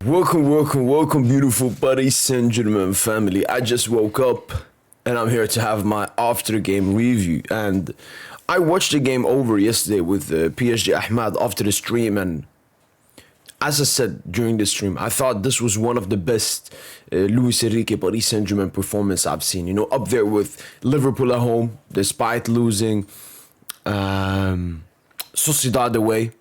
Welcome, beautiful Paris Saint-Germain family. I just woke up and I'm here to have my after-game review. And I watched the game over yesterday with PSG Ahmad after the stream. And as I said during the stream, I thought this was one of the best Luis Enrique Paris Saint-Germain performance I've seen. You know, up there with Liverpool at home, despite losing Sociedad away.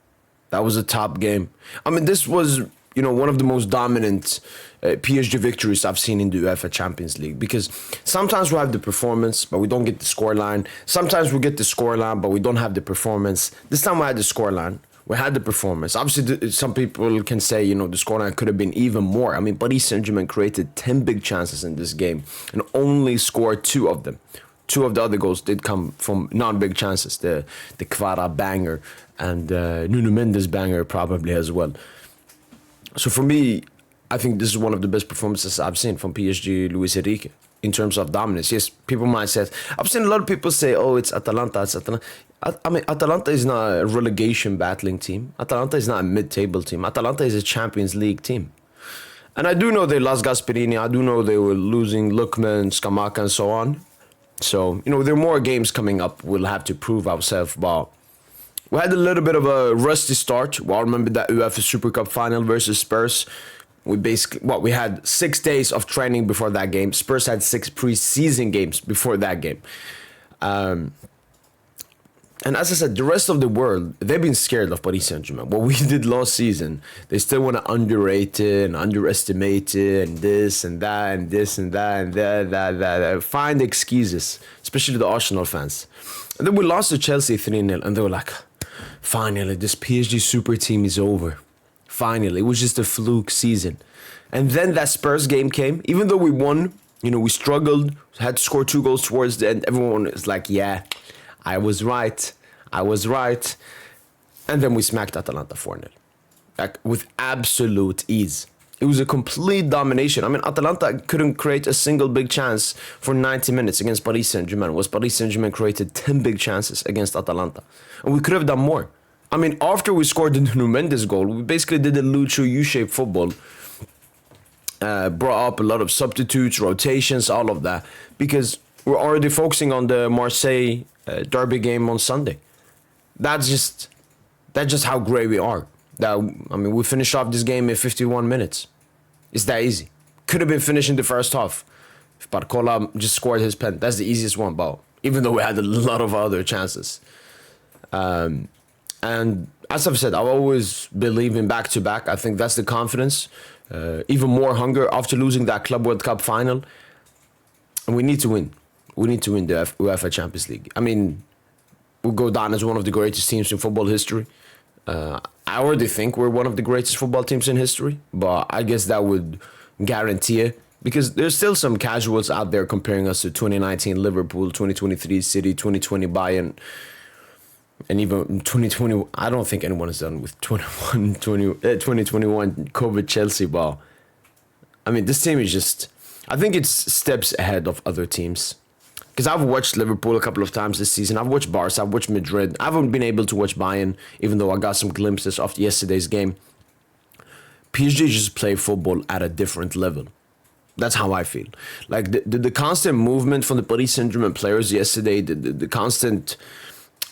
That was a top game. I mean, this was one of the most dominant PSG victories I've seen in the UEFA Champions League, because sometimes we have the performance, but we don't get the scoreline. Sometimes we get the scoreline, but we don't have the performance. This time we had the scoreline. We had the performance. Obviously, some people can say, the scoreline could have been even more. I mean, Paris Saint-Germain created 10 big chances in this game and only scored 2 of them. 2 of the other goals did come from non-big chances. The Kvara banger and Nuno Mendes banger probably as well. So for me, I think this is one of the best performances I've seen from PSG Luis Enrique in terms of dominance. Yes, people might say, I've seen a lot of people say, oh, it's Atalanta. I mean, Atalanta is not a relegation battling team. Atalanta is not a mid-table team. Atalanta is a Champions League team. And I do know they lost Gasperini. I do know they were losing Lookman, Skamaka, and so on. So, there are more games coming up. We'll have to prove ourselves. But we had a little bit of a rusty start. Well, I remember that UEFA Super Cup final versus Spurs. We had 6 days of training before that game. Spurs had 6 preseason games before that game. And as I said, the rest of the world, they've been scared of Paris Saint-Germain. What we did last season, they still want to underrate it and underestimate it and this and that and this and that and that. Find excuses, especially the Arsenal fans. And then we lost to Chelsea 3-0 and they were like, finally, this PSG super team is over. Finally, it was just a fluke season. And then that Spurs game came. Even though we won, we struggled, had to score 2 goals towards the end. Everyone is like, yeah, I was right. And then we smacked Atalanta 4-0. Like, with absolute ease. It was a complete domination. I mean, Atalanta couldn't create a single big chance for 90 minutes against Paris Saint-Germain. Paris Saint-Germain created 10 big chances against Atalanta. And we could have done more. I mean, after we scored the Nuno Mendes goal, we basically did a Lucho U-shaped football. Brought up a lot of substitutes, rotations, all of that. Because we're already focusing on the Marseille derby game on Sunday. That's just how great we are. We finished off this game in 51 minutes. It's that easy. Could have been finished in the first half if Barcola just scored his pen. That's the easiest one, but even though we had a lot of other chances. And as I've said, I always believe in back-to-back. I think that's the confidence. Even more hunger after losing that Club World Cup final. And we need to win. We need to win the UEFA Champions League. I mean, we'll go down as one of the greatest teams in football history. I already think we're one of the greatest football teams in history, but I guess that would guarantee it, because there's still some casuals out there comparing us to 2019 Liverpool, 2023 City, 2020 Bayern, and even 2020. I don't think anyone has done with 2021 COVID Chelsea, but I mean, this team is just, I think it's steps ahead of other teams. Because I've watched Liverpool a couple of times this season. I've watched Barca, I've watched Madrid. I haven't been able to watch Bayern, even though I got some glimpses of yesterday's game. PSG just play football at a different level. That's how I feel. Like the constant movement from the Paris Saint-Germain players yesterday, the constant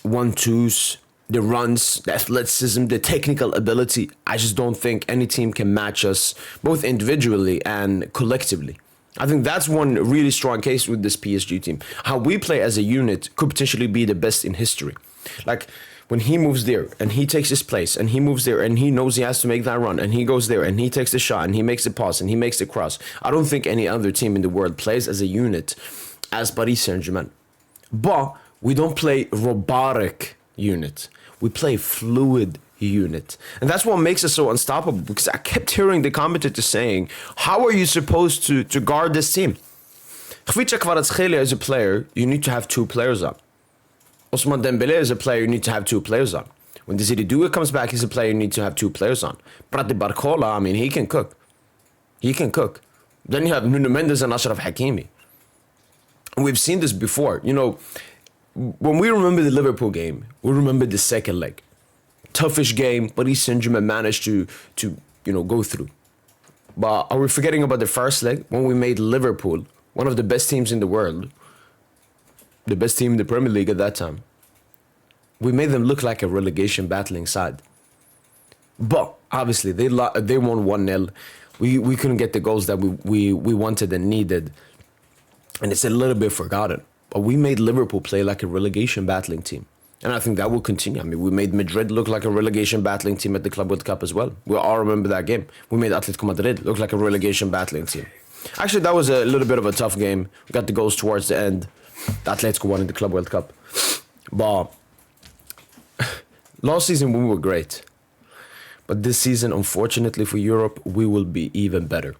1-2s, the runs, the athleticism, the technical ability. I just don't think any team can match us, both individually and collectively. I think that's one really strong case with this PSG team. How we play as a unit could potentially be the best in history. Like, when he moves there and he takes his place and he moves there and he knows he has to make that run and he goes there and he takes the shot and he makes the pass and he makes the cross. I don't think any other team in the world plays as a unit as Paris Saint-Germain. But we don't play robotic unit. We play fluid unit. And that's what makes us so unstoppable, because I kept hearing the commentators saying, how are you supposed to guard this team? Khvicha Kvaratskhelia is a player you need to have 2 players on. Ousmane Dembele is a player you need to have 2 players on. When Desiree Doué comes back, he's a player you need to have 2 players on. Prati Barcola, I mean, he can cook. Then you have Nuno Mendes and Ashraf Hakimi. And we've seen this before. When we remember the Liverpool game, we remember the second leg. Toughish game, Paris Saint-Germain managed to go through. But are we forgetting about the first leg when we made Liverpool, one of the best teams in the world, the best team in the Premier League at that time? We made them look like a relegation battling side. But obviously they won 1-0. We couldn't get the goals that we wanted and needed. And it's a little bit forgotten. But we made Liverpool play like a relegation battling team. And I think that will continue. I mean, we made Madrid look like a relegation battling team at the Club World Cup as well. We all remember that game. We made Atletico Madrid look like a relegation battling team. Actually, that was a little bit of a tough game. We got the goals towards the end. The Atletico won in the Club World Cup. But last season we were great. But this season, unfortunately for Europe, we will be even better.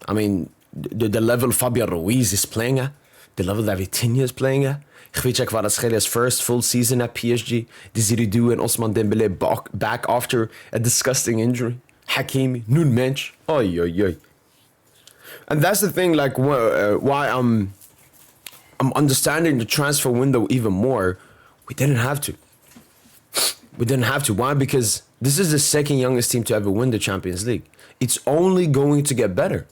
I mean, the level Fabian Ruiz is playing at, the level that Vitinha is playing at. Khvicha Kvaratskhelia first full season at PSG. Desiree Doué and Ousmane Dembele back after a disgusting injury. Hakimi, Nun Mensch. Oy, oy, oy. And that's the thing, like, why I'm understanding the transfer window even more. We didn't have to. We didn't have to. Why? Because this is the second youngest team to ever win the Champions League. It's only going to get better.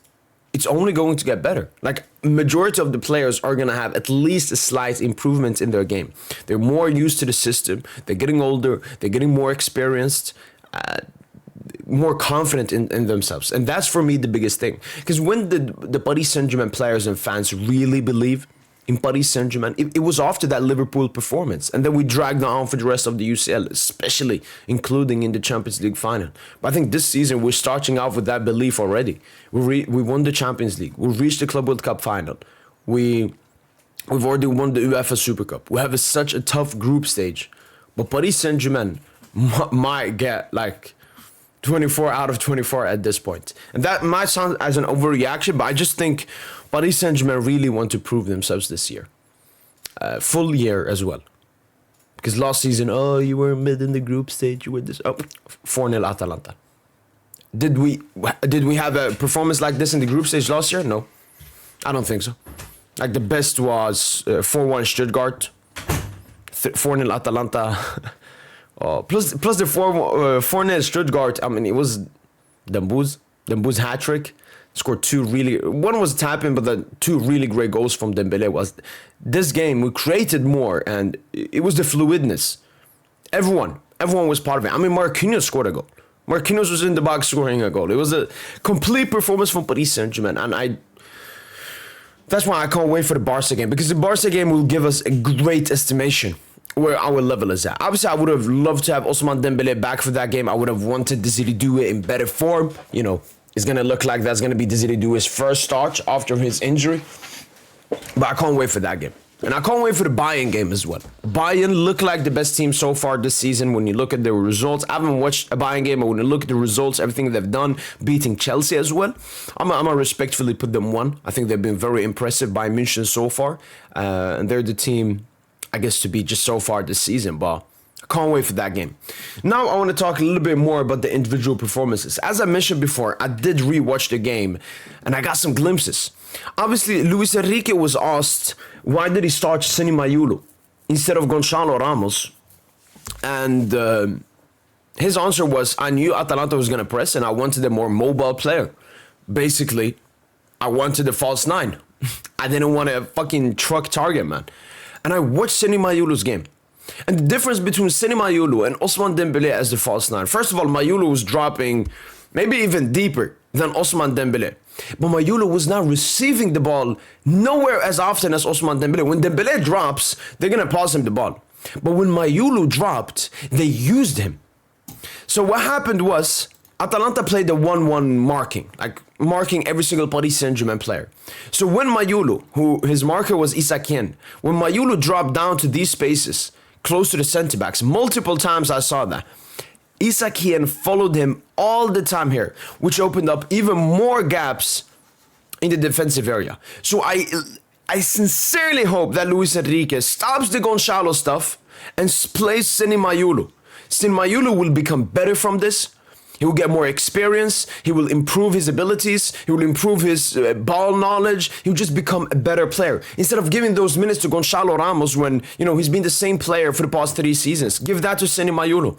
It's only going to get better. Like, majority of the players are going to have at least a slight improvement in their game. They're more used to the system. They're getting older. They're getting more experienced, more confident in themselves. And that's, for me, the biggest thing. Because when the Paris Saint-Germain players and fans really believe in Paris Saint-Germain, it was after that Liverpool performance. And then we dragged on for the rest of the UCL, especially including in the Champions League final. But I think this season we're starting off with that belief already. We won the Champions League. We reached the Club World Cup final. We've already won the UEFA Super Cup. We have such a tough group stage. But Paris Saint-Germain might get like 24 out of 24 at this point. And that might sound as an overreaction, but I just think Paris Saint-Germain really want to prove themselves this year. Full year as well. Because last season, oh, you were mid in the group stage, you were this, oh, 4-0 Atalanta. Did we have a performance like this in the group stage last year? No, I don't think so. Like, the best was 4-1 Stuttgart, 4-0 Atalanta. Plus the 4-0 Stuttgart. I mean, it was Dembouz hat-trick. Scored one was tapping, but the two really great goals from Dembele. Was this game we created more, and it was the fluidness. Everyone was part of it. I mean, Marquinhos scored a goal. Marquinhos was in the box scoring a goal. It was a complete performance from Paris Saint-Germain, and that's why I can't wait for the Barca game, because the Barca game will give us a great estimation where our level is at. Obviously, I would have loved to have Ousmane Dembele back for that game. I would have wanted Desiree Doué in better form. You know, it's going to look like that's going to be Desiree Doué's first start after his injury. But I can't wait for that game. And I can't wait for the Bayern game as well. Bayern look like the best team so far this season when you look at their results. I haven't watched a Bayern game, but when you look at the results, everything they've done, beating Chelsea as well, I'm gonna respectfully put them 1. I think they've been very impressive by München so far. And they're the team, I guess, to be just so far this season. But I can't wait for that game. Now I want to talk a little bit more about the individual performances. As I mentioned before, I did rewatch the game and I got some glimpses. Obviously, Luis Enrique was asked, why did he start Seny Mayulu instead of Gonçalo Ramos? And his answer was, I knew Atalanta was going to press and I wanted a more mobile player. Basically, I wanted a false 9. I didn't want a fucking truck target, man. And I watched Seny Mayulu's game. And the difference between Seny Mayulu and Ousmane Dembele as the false 9. First of all, Mayulu was dropping maybe even deeper than Ousmane Dembele. But Mayulu was not receiving the ball nowhere as often as Ousmane Dembele. When Dembele drops, they're going to pass him the ball. But when Mayulu dropped, they used him. So what happened was, Atalanta played the 1-1 marking, like marking every single Paris Saint-Germain player. So when Mayulu, who his marker was Isakien, when Mayulu dropped down to these spaces, close to the center-backs, multiple times I saw that, Isakien followed him all the time here, which opened up even more gaps in the defensive area. So I sincerely hope that Luis Enrique stops the Gonçalo stuff and plays Seny Mayulu. Seny Mayulu will become better from this. He will get more experience. He will improve his abilities. He will improve his ball knowledge. He will just become a better player. Instead of giving those minutes to Gonçalo Ramos when, you know, he's been the same player for the past 3 seasons, give that to Seny Mayulu.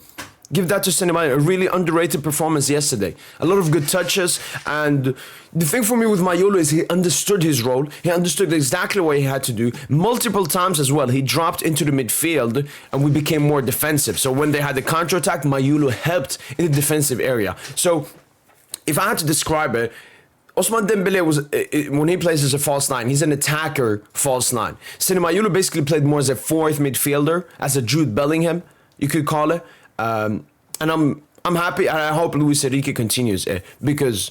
Give that to Senegal. A really underrated performance yesterday. A lot of good touches. And the thing for me with Mayolo is he understood his role. He understood exactly what he had to do. Multiple times as well, he dropped into the midfield and we became more defensive. So when they had the counterattack, Mayolo helped in the defensive area. So if I had to describe it, Ousmane Dembele was, when he plays as a false nine, he's an attacker false nine. Mayolo basically played more as a fourth midfielder, as a Jude Bellingham, you could call it. And I'm happy, and I hope Luis Enrique continues because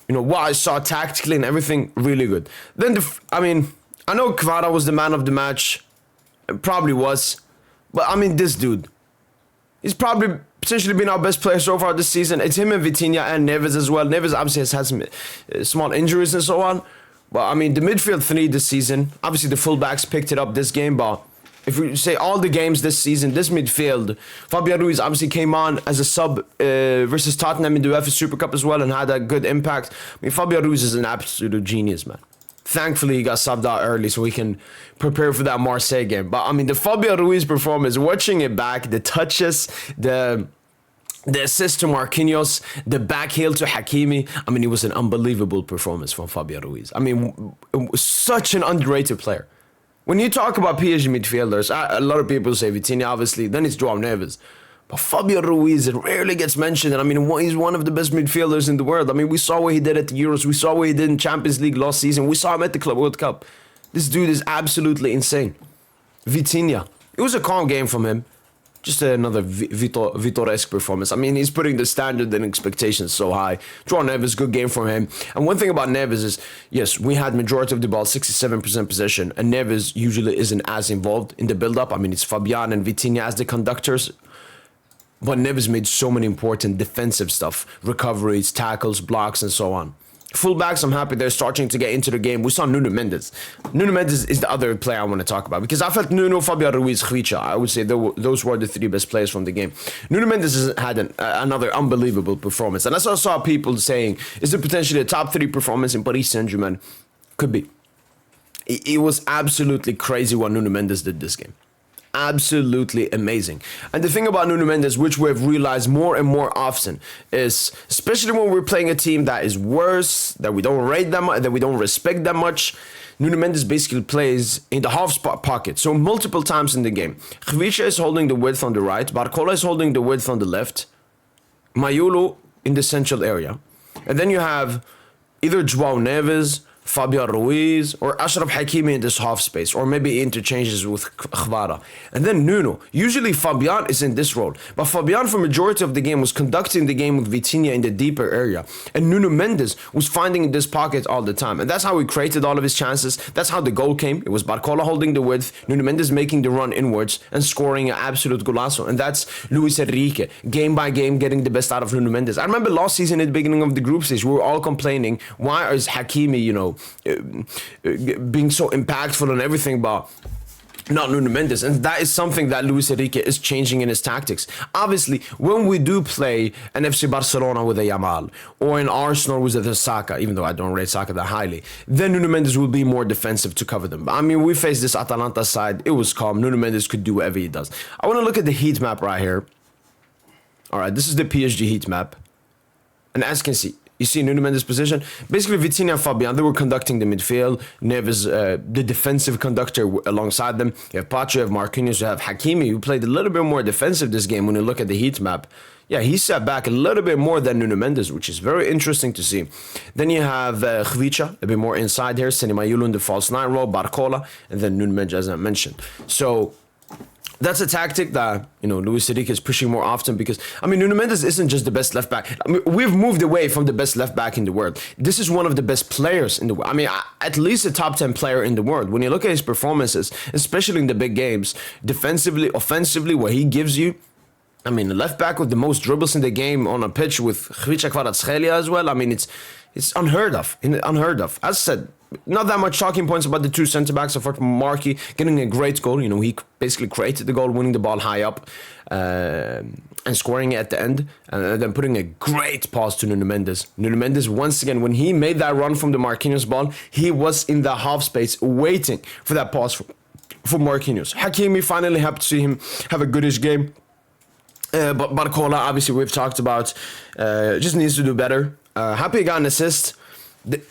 what I saw tactically and everything really good. Then I know Kvara was the man of the match, probably was, but this dude, he's probably potentially been our best player so far this season. It's him and Vitinha and Neves as well. Neves obviously has had some small injuries and so on, but the midfield three this season, obviously the fullbacks picked it up this game, but if we say all the games this season, this midfield, Fabian Ruiz obviously came on as a sub versus Tottenham in the UEFA Super Cup as well and had a good impact. Fabian Ruiz is an absolute genius, man. Thankfully, he got subbed out early so we can prepare for that Marseille game. But the Fabian Ruiz performance, watching it back, the touches, the assist to Marquinhos, the back heel to Hakimi. It was an unbelievable performance from Fabian Ruiz. Such an underrated player. When you talk about PSG midfielders, a lot of people say Vitinha, obviously, then it's Joao Neves. But Fabian Ruiz, it rarely gets mentioned. And he's one of the best midfielders in the world. We saw what he did at the Euros. We saw what he did in Champions League last season. We saw him at the Club World Cup. This dude is absolutely insane. Vitinha, it was a calm game from him. Just another Vitor-esque performance. He's putting the standard and expectations so high. Joao Neves, good game from him. And one thing about Neves is, yes, we had majority of the ball, 67% possession, and Neves usually isn't as involved in the build-up. It's Fabian and Vitinha as the conductors. But Neves made so many important defensive stuff. Recoveries, tackles, blocks, and so on. Fullbacks, I'm happy they're starting to get into the game. We saw Nuno Mendes. Nuno Mendes is the other player I want to talk about because I felt Nuno, Fabian Ruiz, Khvicha, I would say those were the three best players from the game. Nuno Mendes has had another unbelievable performance. And I saw people saying, is it potentially a top 3 performance in Paris Saint-Germain? Could be. It was absolutely crazy what Nuno Mendes did this game. Absolutely amazing. And the thing about Nuno Mendes, which we've realized more and more often, is especially when we're playing a team that is worse, that we don't rate that much, that we don't respect that much, Nuno Mendes basically plays in the half pocket. So multiple times in the game. Khvicha is holding the width on the right. Barcola is holding the width on the left. Mayolo in the central area. And then you have either Joao Neves, Fabian Ruiz, or Achraf Hakimi in this half space, or maybe interchanges with Kvara. And then Nuno. Usually Fabian is in this role, but Fabian for majority of the game was conducting the game with Vitinha in the deeper area. And Nuno Mendes was finding this pocket all the time. And that's how he created all of his chances. That's how the goal came. It was Barcola holding the width, Nuno Mendes making the run inwards and scoring an absolute golazo. And that's Luis Enrique, game by game, getting the best out of Nuno Mendes. I remember last season at the beginning of the group stage, we were all complaining, why is Hakimi, being so impactful and everything, but not Nuno Mendes. And that is something that Luis Enrique is changing in his tactics. Obviously, when we do play an FC Barcelona with a Yamal, or an Arsenal with a Saka, even though I don't rate Saka that highly, then Nuno Mendes will be more defensive to cover them. We faced this Atalanta side, it was calm. Nuno Mendes could do whatever he does. I want to look at the heat map right here. Alright, this is the PSG heat map. And as you can see, you see Nuno Mendes' position. Basically, Vitinha and Fabian, they were conducting the midfield. Neves, the defensive conductor alongside them. You have Pacho, you have Marquinhos, you have Hakimi, who played a little bit more defensive this game when you look at the heat map. Yeah, he sat back a little bit more than Nuno Mendes, which is very interesting to see. Then you have Khvicha, a bit more inside here. Mayolo in the false 9 role, Barcola, and then Nuno Mendes, as I mentioned. So that's a tactic that, Luis Enrique is pushing more often because, Nuno Mendes isn't just the best left back. We've moved away from the best left back in the world. This is one of the best players in the world. At least a top 10 player in the world. When you look at his performances, especially in the big games, defensively, offensively, what he gives you, a left back with the most dribbles in the game on a pitch with Khvicha Kvaratskhelia as well. It's unheard of. As I said, not that much talking points about the two centre-backs, apart from Marquis getting a great goal. He basically created the goal, winning the ball high up and scoring it at the end, and then putting a great pass to Nuno Mendes. Nuno Mendes, once again, when he made that run from the Marquinhos ball, he was in the half space waiting for that pass for Marquinhos. Hakimi finally happy to see him have a goodish game. But Barcola, obviously, we've talked about, just needs to do better. Happy he got an assist.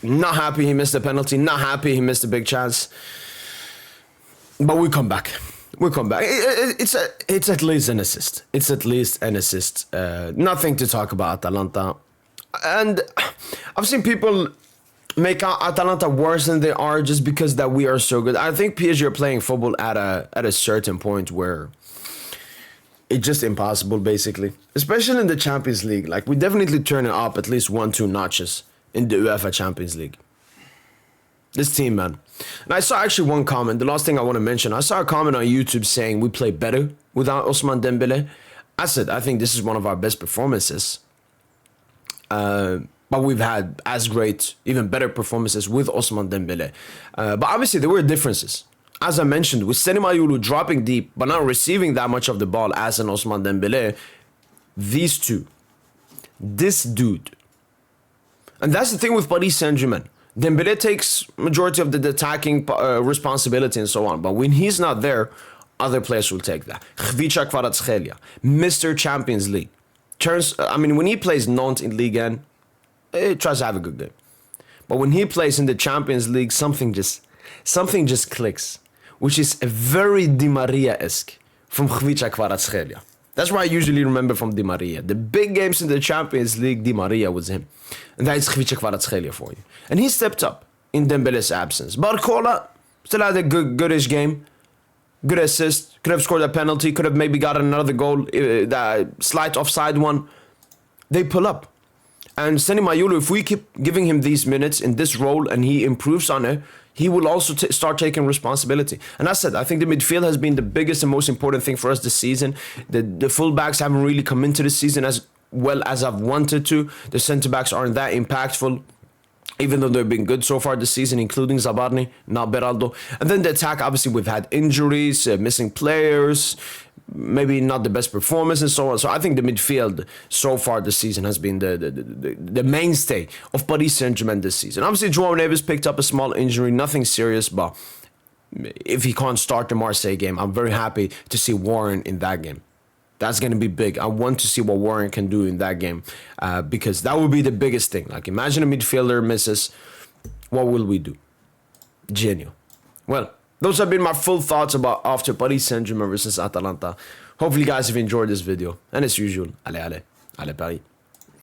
Not happy he missed a penalty. Not happy he missed a big chance. But we come back. We come back. It's at least an assist. It's at least an assist. Nothing to talk about Atalanta. And I've seen people make out Atalanta worse than they are just because that we are so good. I think PSG are playing football at a certain point where it's just impossible, basically. Especially in the Champions League. Like, we definitely turn it up at least 1-2 notches in the UEFA Champions League. This team, man. And I saw actually one comment, the last thing I want to mention. I saw a comment on YouTube saying we play better without Ousmane Dembele. I said, I think this is one of our best performances. But we've had as great, even better performances with Ousmane Dembele. But obviously, there were differences. As I mentioned, with Senimayulu dropping deep, but not receiving that much of the ball as an Ousmane Dembele, these two, this dude. And that's the thing with Paris Saint-Germain. Dembele takes majority of the attacking responsibility and so on. But when he's not there, other players will take that. Khvicha Kvaratskhelia, Mr. Champions League. When he plays Nantes in Ligue 1, he tries to have a good game. But when he plays in the Champions League, something just clicks. Which is a very Di Maria-esque from Khvicha Kvaratskhelia. That's what I usually remember from Di Maria. The big games in the Champions League, Di Maria was him. And that is Khvicha Kvaratskhelia for you. And he stepped up in Dembele's absence. Barcola still had a goodish game. Good assist. Could have scored a penalty. Could have maybe gotten another goal. That slight offside one. They pull up. And Senimayulu, if we keep giving him these minutes in this role and he improves on it, he will also start taking responsibility. And I said, I think the midfield has been the biggest and most important thing for us this season. The fullbacks haven't really come into the season as well as I've wanted to. The centre-backs aren't that impactful, even though they've been good so far this season, including Zabarni, not Beraldo. And then the attack, obviously, we've had injuries, missing players, maybe not the best performance and so on. So I think the midfield so far this season has been the mainstay of Paris Saint-Germain this season. Obviously, João Neves picked up a small injury, nothing serious, but if he can't start the Marseille game, I'm very happy to see Warren in that game. That's going to be big. I want to see what Warren can do in that game because that would be the biggest thing. Like, imagine a midfielder misses. What will we do? Genio. Well, those have been my full thoughts about after Paris Saint-Germain versus Atalanta. Hopefully, you guys have enjoyed this video. And as usual, allez, Paris.